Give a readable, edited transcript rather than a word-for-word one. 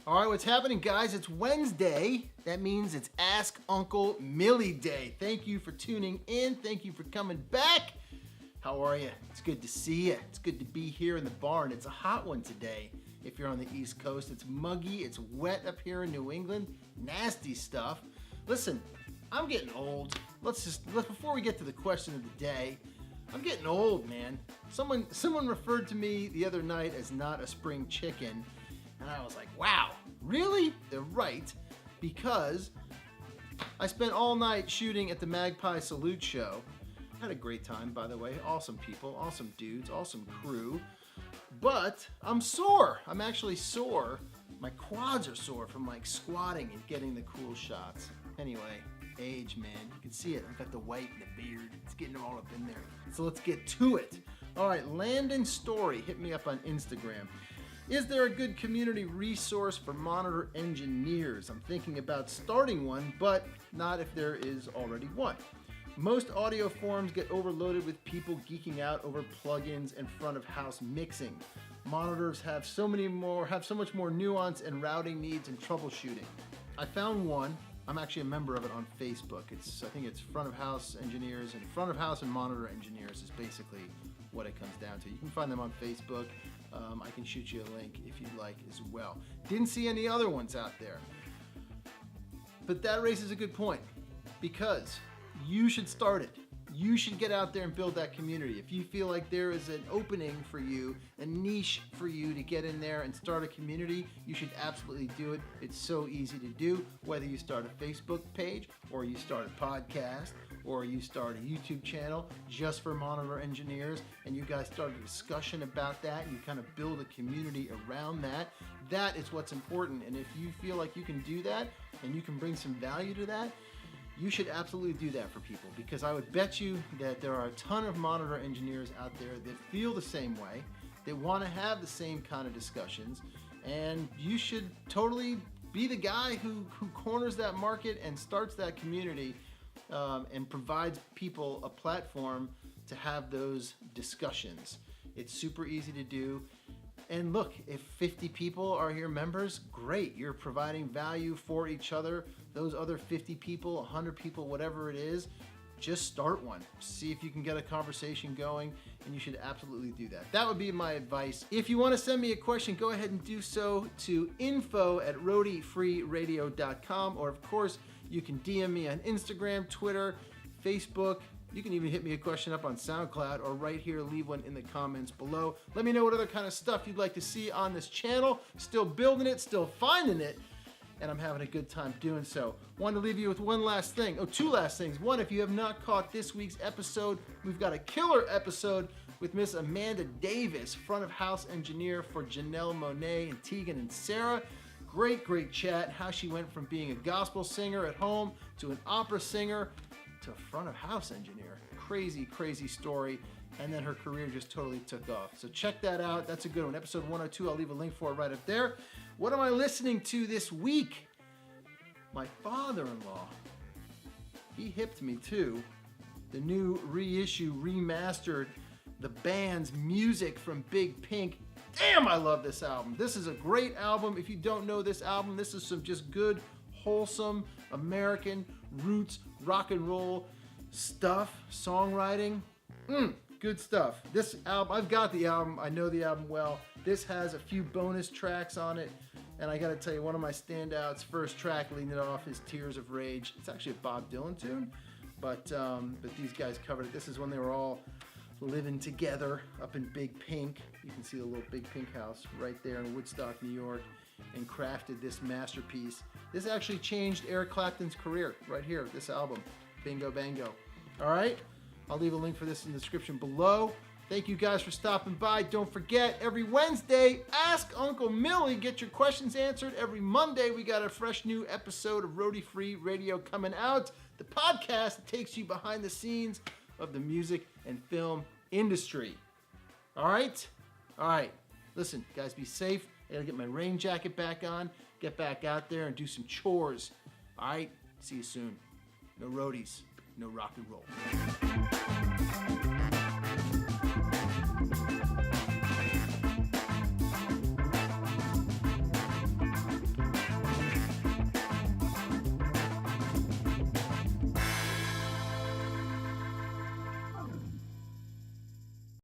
All right, what's happening, guys? It's Wednesday. That means it's Ask Uncle Millie Day. Thank you for tuning in. Thank you for coming back. How are you? It's good to see you. It's good to be here in the barn. It's a hot one today. If you're on the East Coast, it's muggy. It's wet up here in New England. Nasty stuff. Listen, I'm getting old. Before we get to the question of the day, I'm getting old, man. Someone referred to me the other night as not a spring chicken. And I was like, wow, really? They're right, because I spent all night shooting at the Magpie Salute show. Had a great time, by the way. Awesome people, awesome dudes, awesome crew. But I'm sore. I'm actually sore. My quads are sore from like squatting and getting the cool shots. Anyway, age, man. You can see it. I've got the white and the beard. It's getting all up in there. So let's get to it. All right, Landon Story hit me up on Instagram. Is there a good community resource for monitor engineers? I'm thinking about starting one, but not if there is already one. Most audio forums get overloaded with people geeking out over plugins and front of house mixing. Monitors have so much more nuance and routing needs and troubleshooting. I found one. I'm actually a member of it on Facebook. I think it's front of house engineers, and front of house and monitor engineers is basically what it comes down to. You can find them on Facebook. I can shoot you a link if you'd like as well. Didn't see any other ones out there. But that raises a good point, because you should start it. You should get out there and build that community. If you feel like there is an opening for you, a niche for you to get in there and start a community, you should absolutely do it. It's so easy to do, whether you start a Facebook page, or you start a podcast, or you start a YouTube channel just for monitor engineers, and you guys start a discussion about that, and you kind of build a community around that. That is what's important. And if you feel like you can do that, and you can bring some value to that, you should absolutely do that for people, because I would bet you that there are a ton of monitor engineers out there that feel the same way, that want to have the same kind of discussions, and you should totally be the guy who corners that market and starts that community, and provides people a platform to have those discussions. It's super easy to do. And look, if 50 people are your members, great. You're providing value for each other. Those other 50 people, 100 people, whatever it is, just start one. See if you can get a conversation going, and you should absolutely do that. That would be my advice. If you want to send me a question, go ahead and do so to info@roadiefreeradio.com, or of course, you can DM me on Instagram, Twitter, Facebook. You can even hit me a question up on SoundCloud, or right here, leave one in the comments below. Let me know what other kind of stuff you'd like to see on this channel. Still building it, still finding it, and I'm having a good time doing so. Wanted to leave you with one last thing. Two last things. One, if you have not caught this week's episode, we've got a killer episode with Miss Amanda Davis, front of house engineer for Janelle Monáe and Tegan and Sarah. Great chat, how she went from being a gospel singer at home to an opera singer to a front of house engineer. Crazy story. And then her career just totally took off. So check that out. That's a good one. Episode 102, I'll leave a link for it right up there. What am I listening to this week? My father-in-law, he hipped me to the new reissue, remastered, the band's music from Big Pink. Damn, I love this album. This is a great album. If you don't know this album, this is some just good, wholesome, American roots, rock and roll stuff, songwriting. Good stuff. This album, I've got the album. I know the album well. This has a few bonus tracks on it. And I gotta tell you, one of my standouts, first track leading it off is Tears of Rage. It's actually a Bob Dylan tune, but these guys covered it. This is when they were all living together up in Big Pink. You can see the little Big Pink house right there in Woodstock, New York, and crafted this masterpiece. This actually changed Eric Clapton's career right here, this album, Bingo Bango. All right, I'll leave a link for this in the description below. Thank you guys for stopping by. Don't forget, every Wednesday, Ask Uncle Millie. Get your questions answered. Every Monday, we got a fresh new episode of Roadie Free Radio coming out. The podcast that takes you behind the scenes of the music and film industry. All right? Listen, guys, be safe. I gotta get my rain jacket back on, get back out there and do some chores. All right? See you soon. No roadies, no rock and roll.